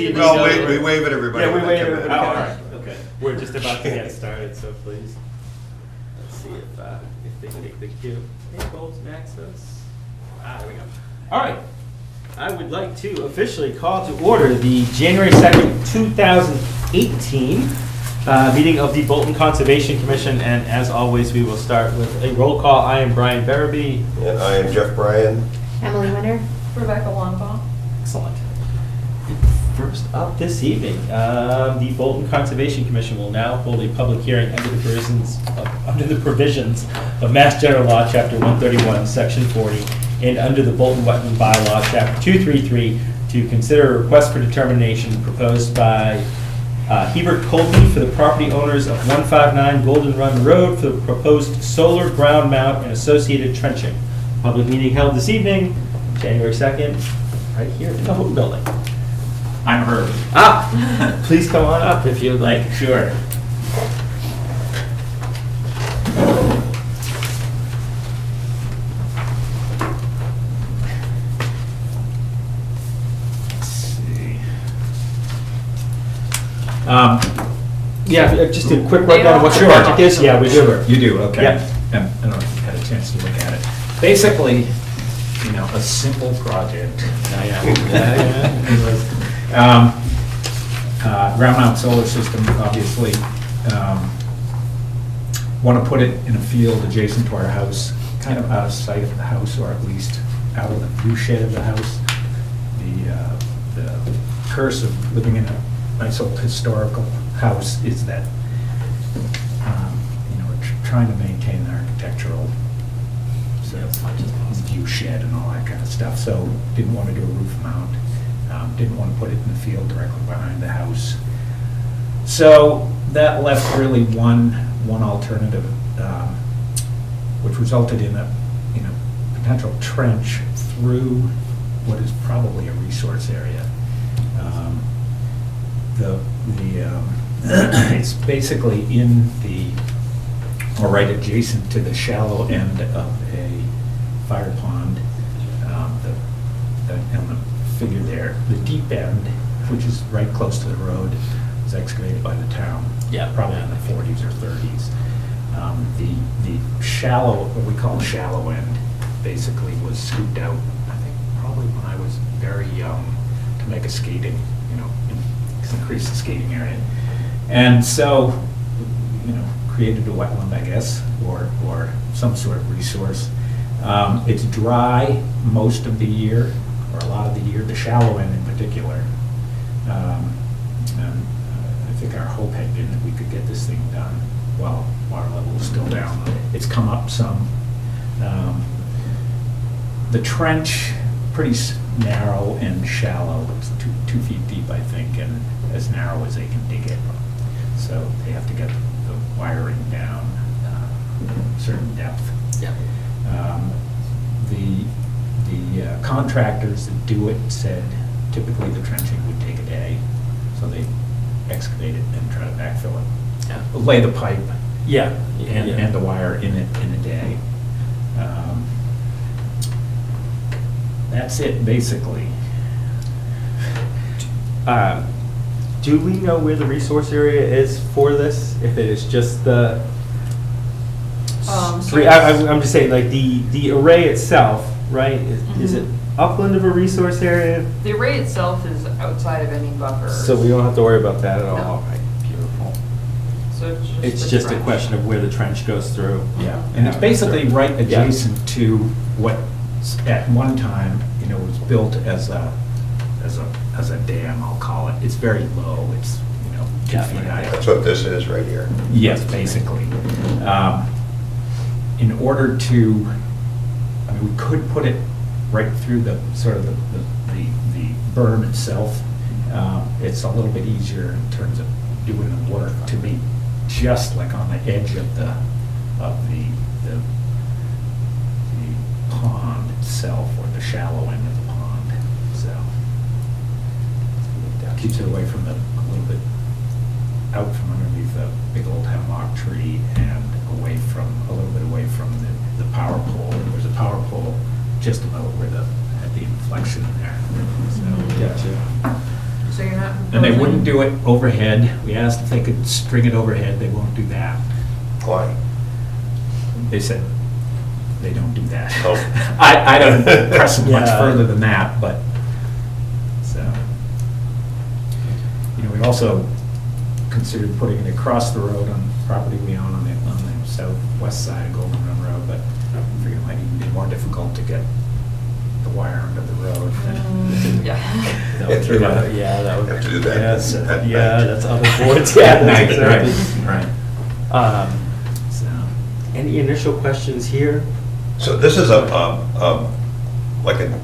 TV. Well, we wave at everybody. Yeah, we when they wave come at in. everybody. All right, okay. We're just about to get started, so please. Let's see if they take the cue. Hey, Bolton access. There we go. All right. I would like to officially call to order the January 2nd, 2018 meeting of the Bolton Conservation Commission, and as always, we will start with a roll call. I am Brian Barabee. And I am Jeff Bryan. Emily Winter. Rebecca Wonbaugh. Excellent. First up this evening, the Bolton Conservation Commission will now hold a public hearing under the provisions of Mass General Law, Chapter 131, Section 40, and under the Bolton Wetland Bylaw, Chapter 233, to consider a request for determination proposed by Hebert Colby for the property owners of 159 Golden Run Road for the proposed solar ground mount and associated trenching. Public meeting held this evening, January 2nd, right here in the Houghton Building. I'm Herb. Please come on up if you'd like. Sure. Let's see. Yeah, just a quick rundown of what the Sure. project is. Yeah, we do. Sure, you do, okay. Yeah. I don't know if you had a chance to look at it. Basically, a simple project. Ground mount solar system, obviously. Want to put it in a field adjacent to our house, kind of out of sight of the house, or at least out of the view shed of the house. The curse of living in a nice old historical house is that, we're trying to maintain the architectural view shed and all that kind of stuff, so didn't want to do a roof mount. Didn't want to put it in the field directly behind the house. So that left really one alternative, which resulted in a potential trench through what is probably a resource area. It's basically right adjacent to the shallow end of a fire pond. And the figure there, the deep end, which is right close to the road, was excavated by the town. Yeah. Probably in the 40s or 30s. The shallow, what we call shallow end, basically was scooped out, I think, probably when I was very young, to make a skating, increase the skating area. And so, created a wetland, I guess, or some sort of resource. It's dry most of the year, or a lot of the year, the shallow end in particular. And I think our hope had been that we could get this thing done while water level was still down. It's come up some. The trench, pretty narrow and shallow. It's 2 feet deep, I think, and as narrow as they can dig it. So they have to get the wiring down a certain depth. Yeah. The contractors that do it said typically the trenching would take a day, so they excavate it and try to backfill it. Yeah. Lay the pipe and the wire in it in a day. That's it, basically. Do we know where the resource area is for this? If it is just the three, I'm just saying, like the array itself, right? Is it upland of a resource area? The array itself is outside of any buffer. So we don't have to worry about that at all. No. All right, beautiful. So It's the just a trench. question of where the trench goes through. Yeah, and it's basically right adjacent to what at one time, was built as a dam, I'll call it. It's very low. It's 2 feet high. That's what this is right here. Yes, basically. In order to, we could put it right through the sort of the berm itself. It's a little bit easier in terms of doing the work to be just like on the edge of the pond itself, or the shallow end of the pond. So keeps it away from a little bit out from underneath a big old hemlock tree, and a little bit away from the power pole. There's a power pole just about where at the inflection there. So, Gotcha. So you're not. And they wouldn't proposing- do it overhead. We asked if they could string it overhead, they won't do that. Why? They said they don't do that. Oh. I don't press them much Yeah. further than that, but, so. You know, we also considered putting it across the road on property we own on the southwest side of Golden Run Road, but I figured it might even be more difficult to get the wire under the road. Yeah. That would throw out- yeah, that would. Have to do that Yes, at night. yeah, that's other boards, yeah, that's exactly. Right. So, Any initial questions here? So this is like a,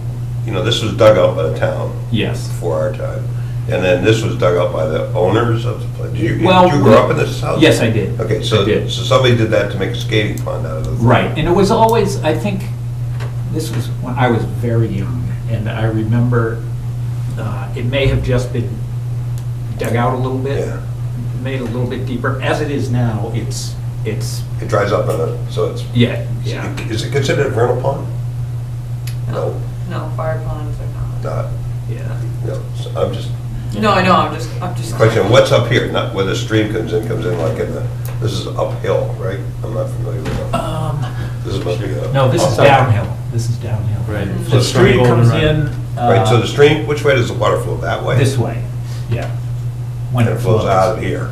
you know, this was dug out by the town yes. before our time. And then this was dug out by the owners of the place. Did you Well, grow up in this house? Yes, I did. Okay, I so did. somebody did that to make a skating pond out of the thing. Right, and it was always, I think, this was when I was very young, and I remember it may have just been dug out a little bit, Yeah. made a little bit deeper. As it is now, it's, It dries up on it, so it's. yeah. Is it considered a vernal pond? No, No, fire ponds are not. not, Yeah. no. So I'm just No, I know, I'm just. questioning, what's up here? Not where the stream comes in like in the, this is uphill, right? I'm not familiar with that. This is supposed to be a. No, this is upside. downhill. This is downhill. Right. The stream comes in. Right, so the stream, which way does the water flow? That way? This way, yeah. When And it flows out of here.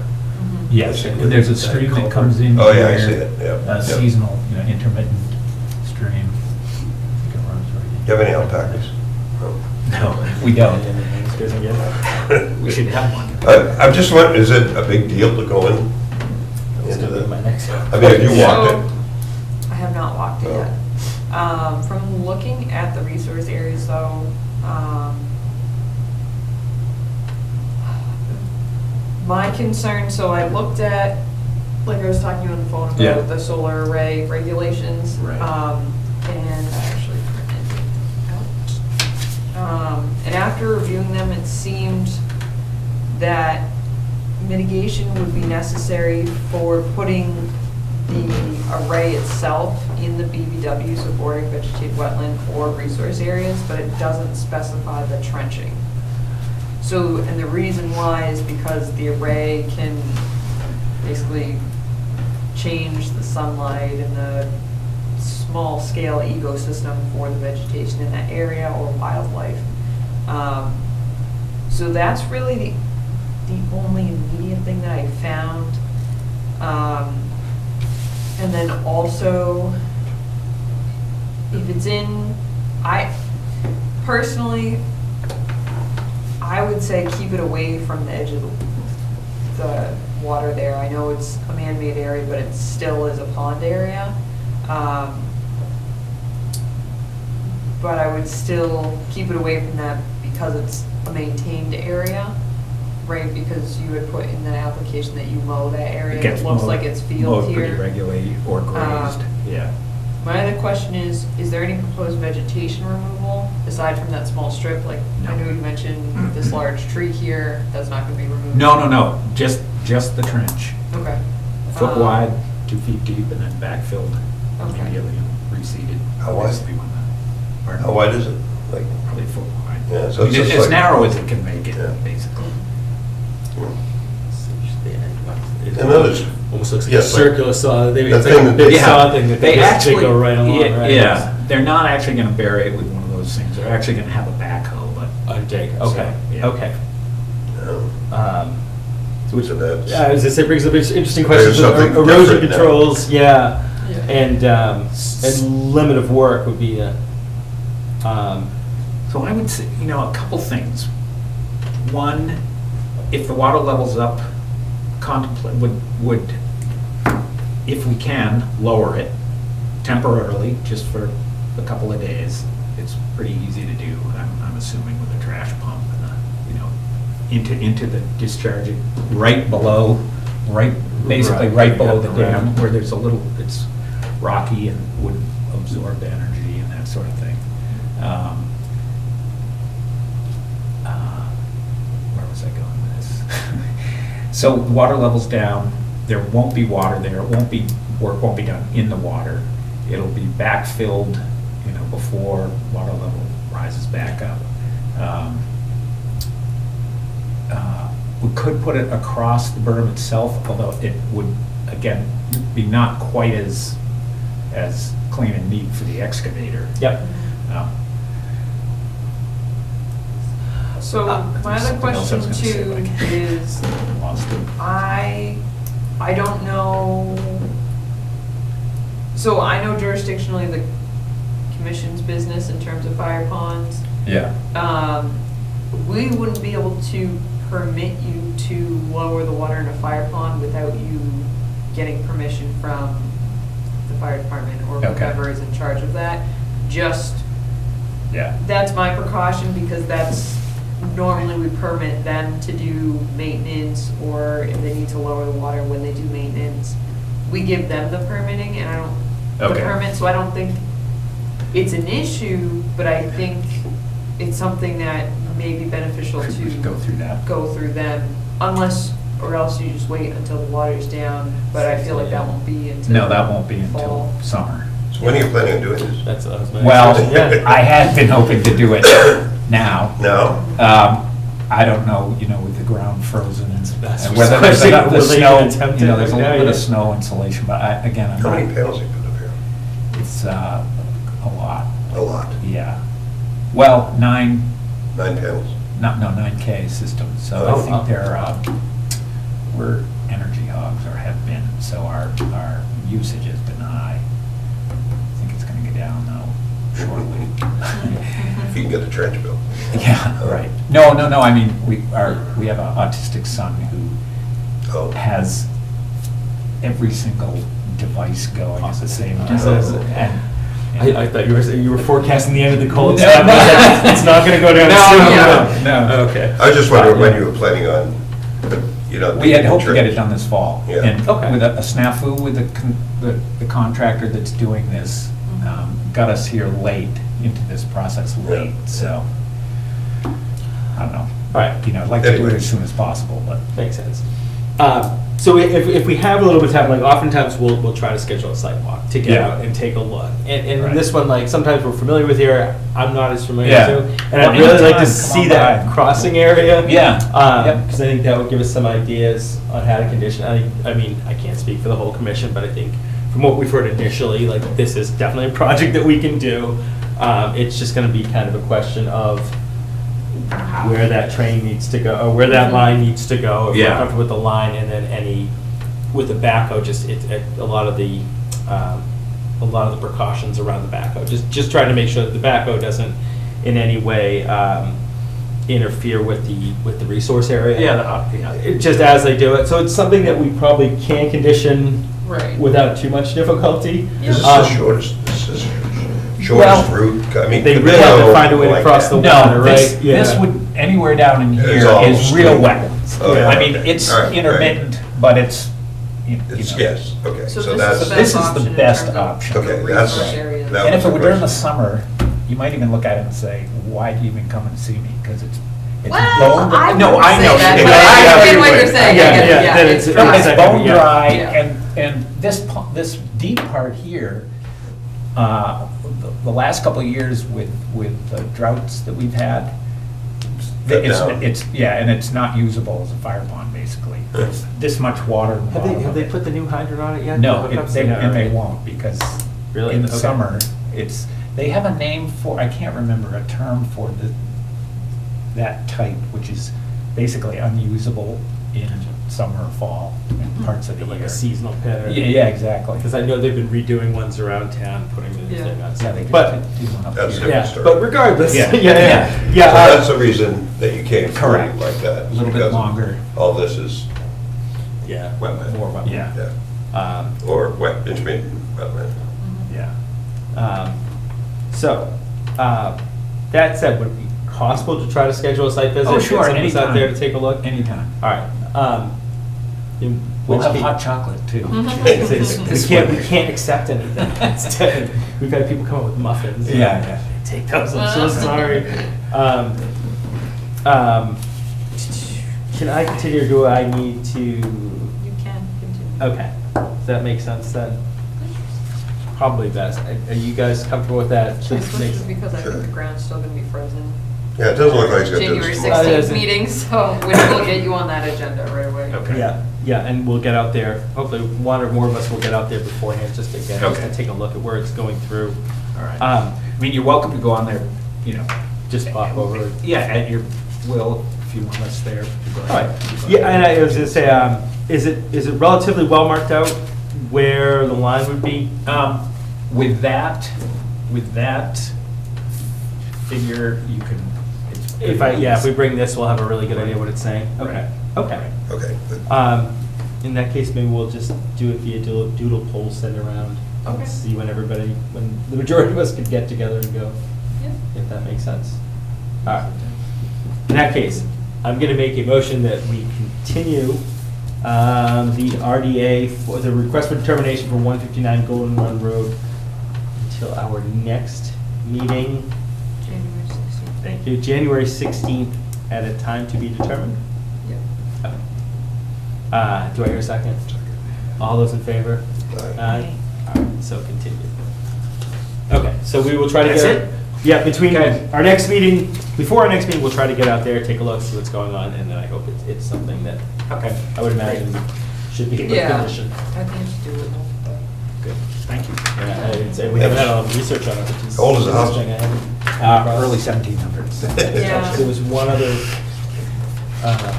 Yes, and there's a stream that comes in. Oh, yeah, I here, see it, yeah. A Yep. seasonal, intermittent stream. I think it runs right Do you have any alpacas? No. No, we don't. in. We should have one. I'm just wondering, is it a big deal to go in? That's gonna be my next. I mean, have you walked So, it? I have not walked it Oh. yet. From looking at the resource areas though, my concern, so I looked at, like I was talking to you on the phone Yeah. about the solar array regulations. Right. And I actually printed it out. And after reviewing them, it seemed that mitigation would be necessary for putting the array itself in the BVW, so bordering vegetated wetland or resource areas, but it doesn't specify the trenching. So, and the reason why is because the array can basically change the sunlight and the small scale ecosystem for the vegetation in that area or wildlife. So that's really the only immediate thing that I found. And then also, if it's in, personally, I would say keep it away from the edge of the water there. I know it's a man-made area, but it still is a pond area. But I would still keep it away from that because it's a maintained area, right? Because you had put in the application that you mow that area. It looks like it's field Mowed pretty here. regularly or grazed, yeah. My other question is there any proposed vegetation removal aside from that small strip? Like, I No. know you mentioned this large tree here, that's not gonna be removed. No, just the trench. Okay. Foot wide, 2 feet deep, and then backfilled Okay. immediately and reseeded. How wide? Obviously, when the- pardon? How wide is it? Like, Probably a foot wide. Yeah, so I mean, it's just as like- narrow as it can make it, Yeah. basically. It And others- almost looks like yeah, a it's like- circular saw, maybe the it's like thing a that- big Yeah. saw thing that They they actually go right along, right? Yeah, they're not actually going to bury it with one of those things. They're actually going to have a backhoe, but I take, So, okay, yeah. okay. no. So which, So that's- yeah, as I say, brings up interesting There's questions, of something erosion different now. controls, yeah, Yeah. and limit of work would be, so I would say, a couple things. One, if the water level's up, contemplate, would, if we can, lower it temporarily, just for a couple of days. It's pretty easy to do, I'm assuming, with a trash pump and into the discharging right below, basically Right, right below the yeah, dam, right. where there's a little, it's rocky and would absorb energy and that sort of thing. Where was I going with this? So the water level's down, there won't be water there, work won't be done in the water. It'll be backfilled, before water level rises back up. we could put it across the berm itself, although it would, again, be not quite as clean and neat for the excavator. Yep. So my other Something else I question was gonna say, too but I can't. is, Lost it. I don't know, so I know jurisdictionally the commission's business in terms of fire ponds. Yeah. We wouldn't be able to permit you to lower the water in a fire pond without you getting permission from the fire department or Okay. whoever is in charge of that. Just, Yeah. that's my precaution, because that's, normally we permit them to do maintenance, or if they need to lower the water when they do maintenance, we give them the permitting, and I don't, the Okay. permit, so I don't think it's an issue, but I think it's something that may be beneficial Should we to go through that? go through them, unless, or else you just wait until the water's down, but I feel like that won't be until. No, that won't be until fall. summer. So when are you planning on doing this? That's what I was my Well, next question, yeah. I had been hoping to do it now. No? I don't know, with the ground frozen and That's and the whether there's question. enough, the Will they snow, even attempt it? there's a little Yeah, bit of yeah. snow insulation, but again, I'm How many not, panels you put up here? it's a lot, A lot. yeah. Well, 9 panels. 9K system, so Oh, I think wow. they're, we're energy hogs, or have been, so our usage has been high. I think it's gonna go down though shortly. If you can get the trench built. Yeah, right. No, I mean, we have an autistic son who Oh. has every single device going at the same time. Oh. And- I thought you were forecasting the end of the cold No, snap. no. It's not gonna go down soon. No. Okay. I was just wondering when you were planning on, We had hoped to get it done this fall. Yeah. And Okay. with a snafu with the contractor that's doing this, got us here late, into this process late, Yeah. so, I don't know. All right. I'd like to do it Anyway. as soon as possible, but. Makes sense. So if we have a little bit of time, like oftentimes we'll try to schedule a site walk to get Yeah. out and take a look. And Right. this one, like sometimes we're familiar with here, I'm not as familiar Yeah. too. And Well, I'd really like anytime, to come see on that by. crossing area. Yeah. Yep. Because I think that would give us some ideas on how to condition. I mean, I can't speak for the whole commission, but I think from what we've heard initially, like this is definitely a project that we can do. It's just gonna be kind of a question of where that train needs to go, or where that line needs to go. If we're Yeah. comfortable with the line, and then with the backhoe, just a lot of the precautions around the backhoe. Just trying to make sure that the backhoe doesn't in any way interfere with the resource area. Just as they do it. So it's something that we probably can condition Right. without too much difficulty. Is this Um, the shortest Well, route? I mean, They could really have to go find a way to like cross that. the No, water, this, right? Yeah. this would, anywhere down in It's here all is real stream. wet. Oh, yeah. I mean, it's All right, right. intermittent, but it's, It's, yes, okay, So so this that's, is the This best is the option in best terms of option. okay, the that's, resource areas. that and was if it were during the question. summer, you might even look at it and say, why do you even come and see me? Because it's Well, bone dry. I No, wouldn't I say know. that, Yeah, but yeah, I understand what yeah, you're saying. yeah, I get it, yeah, then it's- dry. It's bone Yeah. dry, Yeah. and this deep part here, the last couple of years with the droughts that we've had, Cut down. and it's not usable as a fire pond, basically. There's this much water in the Have bottom they of it. put the new hydrant on it yet? No, The hookups? and they won't, because Really? in the Okay. summer, they have a name for, I can't remember, a term for that type, which is basically unusable in summer or fall, and parts of the Like year. a seasonal pit or? Yeah, exactly. Because I know they've been redoing ones around town, putting the Yeah. thing on. Yeah, they something. just But, did one up That's here. yeah, story. but regardless, Yeah. yeah. So that's the reason that you came through Correct. like that. A little bit because longer. All this is Yeah. wetland. More wetland. Yeah. Yeah, or wet, intermediate wetland. Yeah. So, that said, would it be possible to try to schedule a site visit? Oh, Get sure, someone out anytime. there to take a look? Anytime. All right. In We'll which have case- hot chocolate, too. We can't accept anything. Instead, we've had people come up with muffins. Yeah. Take those, I'm so sorry. Can I continue, or do I need to? You can continue. Okay, does that make sense then? Probably best. Are you guys comfortable with that? Especially because I think Sure. the ground's still gonna be frozen. Yeah, it doesn't look like he's gonna do January this tomorrow. 16th meeting, so which will get you on that agenda right away. Okay. Yeah, and we'll get out there, hopefully one or more of us will get out there beforehand, just to get, just to Okay. take a look at where it's going through. All right. Um, I mean, you're welcome to go on there, you know. Just pop over. Yeah, at your will, if you want us there. All right, yeah, and I was gonna say, is it relatively well marked out where the line would be? With that figure, you can. it's If we bring this, we'll have a really good idea what it's saying. Okay, okay. Okay, good. In that case, maybe we'll just do it via doodle poll, send around. Okay. See when the majority of us could get together and go, Yeah. if that makes sense. All right. In that case, I'm gonna make a motion that we continue the RDA for the request for determination for 159 Golden Run Road until our next meeting. January 16th. Thank you. January 16th at a time to be determined. Yep. Do I hear a second? All those in favor? Aye. All right, so continue. Okay, so we will try to That's get. it? Yeah, between Okay. our next meeting, before our next meeting, we'll try to get out there, take a look, see what's going on, and then I hope it's something that Okay. I would imagine should be in good Yeah, condition. I think it's doable. Good, thank you. Yeah, we haven't had a lot of research on it, which is. How old is the house? interesting. I haven't- Early 1700s. Yeah. There was one other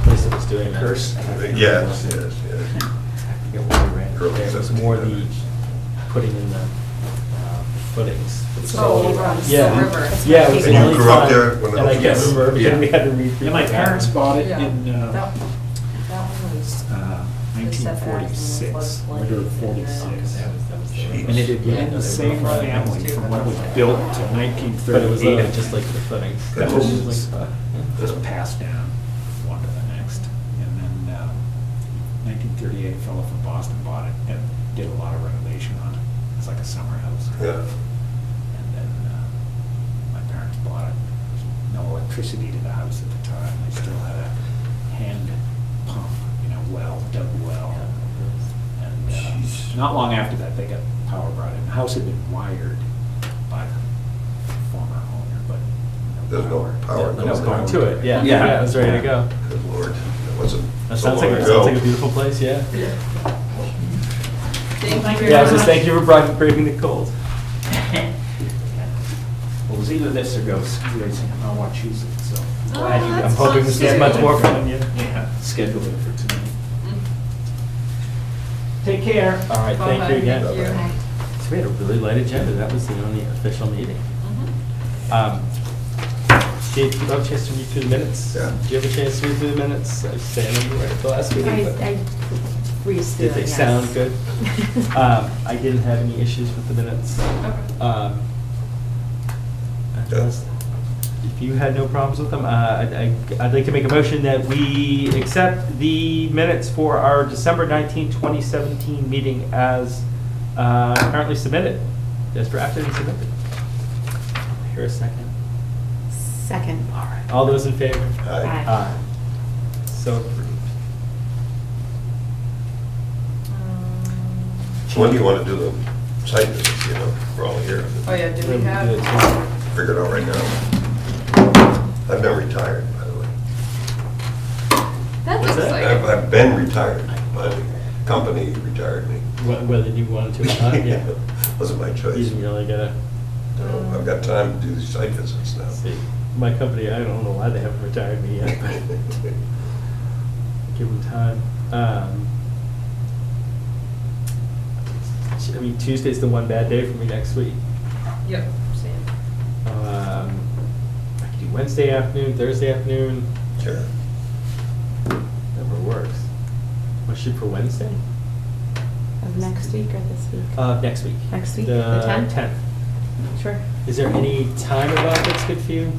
place that was doing that. Curse? Yes, yes, yes. I forget what we ran. Early It was more the 1700s. putting in the footings. Oh, right. Yeah. Still River. Yeah, it was And the you only grew up time, there when it and I was- can't Yes. remember everything Yeah. we had to read through. Yeah, my parents bought it Yeah. in That one was. 1946, winter of 46. Jeez. And it had been in the same family from when it was built to But it was 1938. just like the footings. That was was- just like, Just passed down one to the next. And then 1938, a fellow from Boston bought it and did a lot of renovation on it. It's like a summer house. Yeah. And then my parents bought it. There was no electricity to the house at the time. They still had a hand pump, dug well. And Jeez. not long after that, they got power brought in. The house had been wired by the former owner, but There's no power No, going going on. to it, yeah, Yeah. yeah, it was ready to go. Good Lord, that wasn't That so sounds long like, ago. a beautiful place, yeah. Thank you. Yeah, I was just thank you for braving the cold. Well, it was either this or go ski racing in Wachusett, so. Oh, glad you that's I'm got hoping this is much more fun, yeah. Yeah, scheduled it for tonight. Take care. All right, thank you again. Thank you. So we had a really light agenda, that was the only official meeting. Mhm. Did you have a chance to read through the minutes? Yeah. Did you have a chance to read through the minutes? I say I know you read it the last meeting, but I breezed through did they it, yes. sound good? I didn't have any issues with the minutes. Okay. Unless- If you had no problems with them, I'd like to make a motion that we accept the minutes for our December 19, 2017 meeting as currently submitted, as drafted and submitted. Here a second. Second. All right. All those in favor? Aye. Aye. So approved. So when do you want to do the site visits, we're all here. Oh, yeah, did we Do have? it tomorrow. Figure it out right now. I've been retired, by the way. That What's looks that? like. I've been retired, but the company retired me. Whether you wanted to or not, yeah. Wasn't my You choice. didn't really gotta I've got time to do these site visits now. see. My company, I don't know why they haven't retired me yet, but give them time. I mean, Tuesday's the one bad day for me next week. Yep, same. I could do Wednesday afternoon, Thursday afternoon, Sure. whatever works. Want to shoot for Wednesday? Of next week or this week? Next week. Next week, the 10th? 10th. Sure. Is there any time about that's good for you?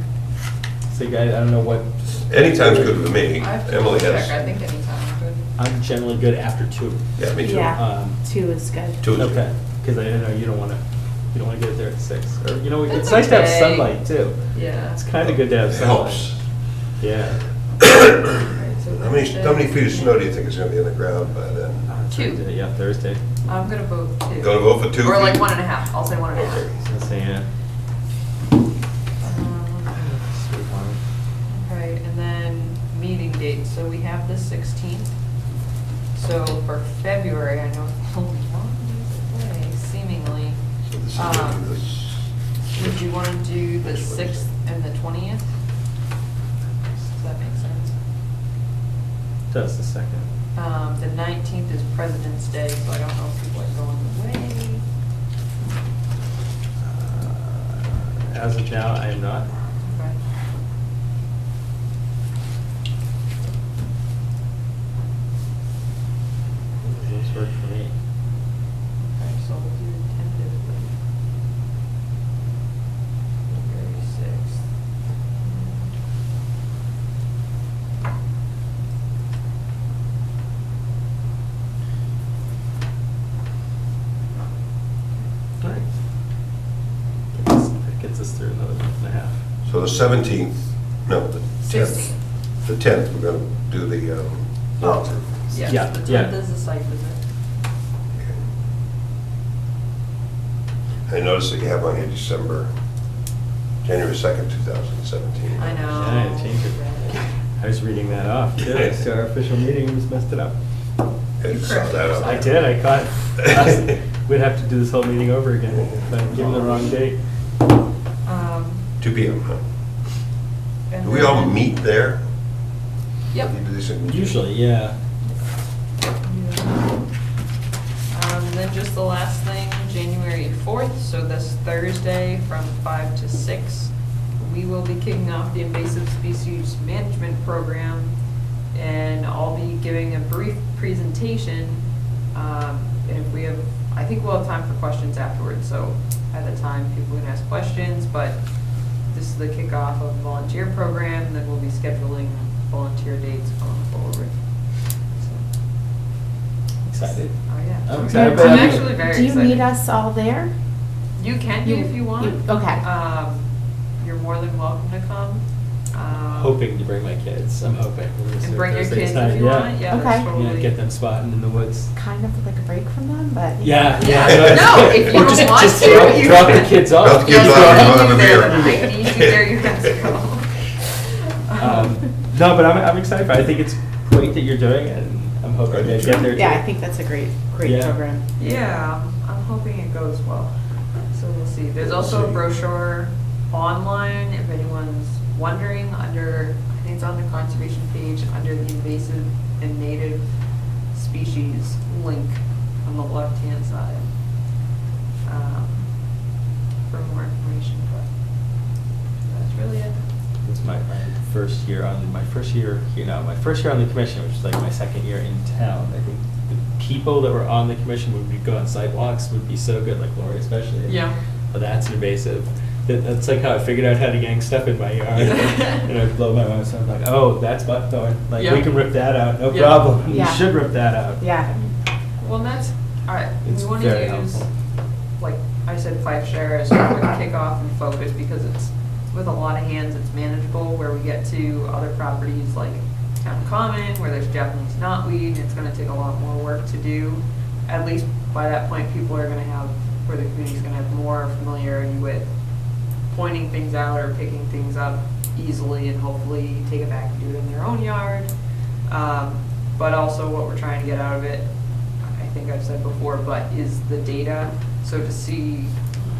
So, guys, I don't know what, Anytime's good with me. I have to Emily check, I has, think anytime is good. I'm generally good after 2. yeah, me too. Yeah, Um, 2 is good. Two. Okay, because I know you don't want to get there at 6. Or, it's That's nice to have okay. sunlight, too. Yeah. It's kind of good to have It sunlight. helps. Yeah. Alright, so How many feet of snow do you think is going to be in the ground by then? Two. Yeah, Thursday. I'm gonna vote 2. Gonna vote for 2 Or like feet? 1.5, I'll say 1.5. Okay. So say, yeah. Um, Sweet one. dates. So we have the 16th. So for February, I know it's only 1 week away, seemingly. So this is Um, this. Would you want to do the 6th and the 20th? Does that make sense? That's the second. The 19th is President's Day, so I don't know if people are going away. As of now, I am not. Okay. Those work for me. Okay, so we'll do tentatively. February 6th. All right. That gets us through another month and a half. So the 17th, no, the 10th. 16th. The 10th, we're going to do the walkthrough. Yes, Yeah, the yeah. 10th is the site visit. Okay. I noticed that you have on here January 2nd, 2017. I know. Yeah, I changed it. I was reading that off, too, so our official meeting was messed it up. I saw that up. I did, I caught, we'd have to do this whole meeting over again if I give them the wrong date. 2 PM, huh? And Do we all then- meet there? Yep. You do these in- Usually, yeah. Then just the last thing, January 4th, so this Thursday from 5 to 6, we will be kicking off the Invasive Species Management Program, and I'll be giving a brief presentation. And if we have, I think we'll have time for questions afterwards, so at the time, people can ask questions, but this is the kickoff of the volunteer program, then we'll be scheduling volunteer dates going forward. So, Excited. oh yeah. I'm I'm excited, but I'm- actually very Do you excited. meet us all there? You can do if you want. Okay. You're more than welcome to come. Hoping to bring my kids, I'm hoping. And bring your Thursday kids night, if you want, yeah, Okay. that's Yeah, totally. get them spotting in the woods. Kind of like a break from them, but. Yeah, Yeah. yeah. No, if you Or don't just- want just to, drop- you Drop the can. kids off. Drop the kids Yes, off, I you need want you a there, beer. then I need you there, you have to go. No, but I'm excited for it. I think it's great that you're doing it, and I'm hoping to get there too. Yeah, I think that's a great Yeah. program. Yeah, I'm hoping it goes well. So we'll see. There's also a brochure online, if anyone's wondering, under, I think it's on the conservation page, under the invasive and native species link on the left-hand side, for more information, but that's really it. It's my first year on, my first year on the commission, which is like my second year in town. I think the people that were on the commission would be go on sidewalks would be so good, like Lori especially. Yeah. Oh, that's invasive. That's like how I figured out how to gang stuff in my yard. And I'd blow my mind, so I'm like, oh, that's buckthorn. Like, Yeah. we can rip that out, no Yeah. problem. You Yeah. should rip that out. Yeah. Well, that's, all right, It's we want very to use, helpful. like I said, Five Share as sort of a kickoff and focus, because it's, with a lot of hands, it's manageable, where we get to other properties like Town Common, where there's Japanese knotweed, and it's gonna take a lot more work to do. At least by that point, people are gonna have, or the community's gonna have more familiarity with pointing things out or picking things up easily, and hopefully take it back and do it in their own yard. But also what we're trying to get out of it, I think I've said before, but is the data. So to see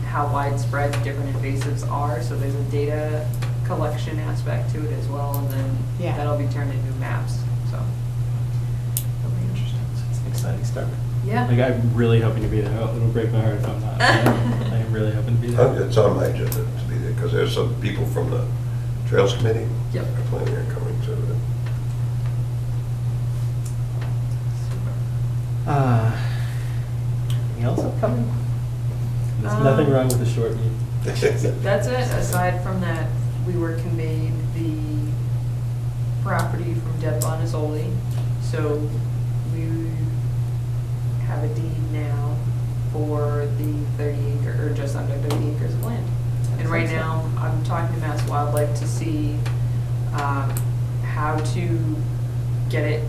how widespread different invasives are, so there's a data collection aspect to it as well, and then Yeah. that'll be turned into maps, so. That'll be interesting. It's an exciting start. Yeah. Like, I'm really hoping to be there. Oh, it'll break my heart if I'm not. I am really hoping to be there. It's on my agenda to be there, because there's some people from the Trails Committee. Yep. Are planning on coming to it. Anything else upcoming? There's Um, nothing wrong with the short meeting. That's it. Aside from that, we were conveyed the property from Deb Bonasoli. So we have a deed now for the 30 acre, or just under 30 acres of land. And right now, I'm talking to Mass Wildlife to see how to get it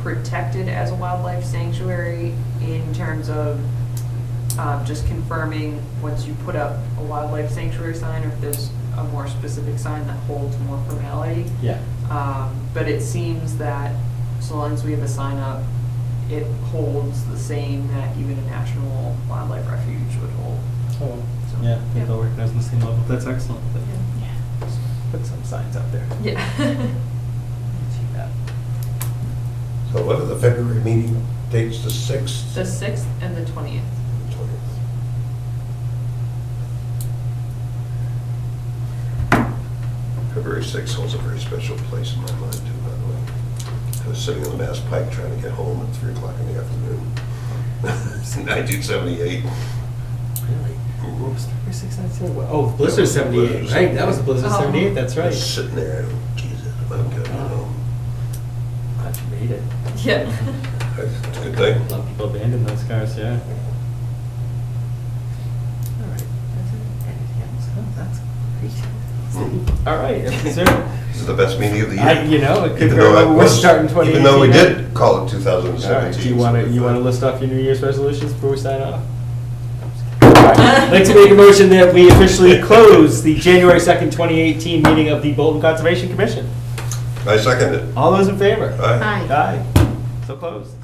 protected as a wildlife sanctuary, in terms of just confirming, once you put up a wildlife sanctuary sign, or if there's a more specific sign that holds more formality. Yeah. But it seems that so long as we have a sign up, it holds the same that even a national wildlife refuge would hold. Oh, So, yeah, I think they'll recognize on the same level. That's excellent. But Yeah. put some signs out there. Yeah. See that. So what are the February meeting dates, the 6th? The 6th and the 20th. 20th. February 6th holds a very special place in my mind too, by the way. I was sitting on the Mass Pike trying to get home at 3 o'clock in the afternoon. It's 1978. Really? What was 36, oh, the Blizzard 78, right? That was the Blizzard Oh. 78, that's right. Just sitting there, Jesus, I'm good, you know. Glad you made it. Yeah. It's a good thing. A lot of people abandoned those cars, yeah. All right. Anything else? Oh, that's great. All right. Is there, This is the best meeting of the year. you know, it could Even very though well, it we're was- starting 2018. Even though we right? did call it All 2017. right, do you want to, so list off your New Year's resolutions before we sign off? All right. I'd like to make a motion that we officially close the January 2nd, 2018 meeting of the Bolton Conservation Commission. I second it. All those in favor? Aye. Hi. Aye. So closed.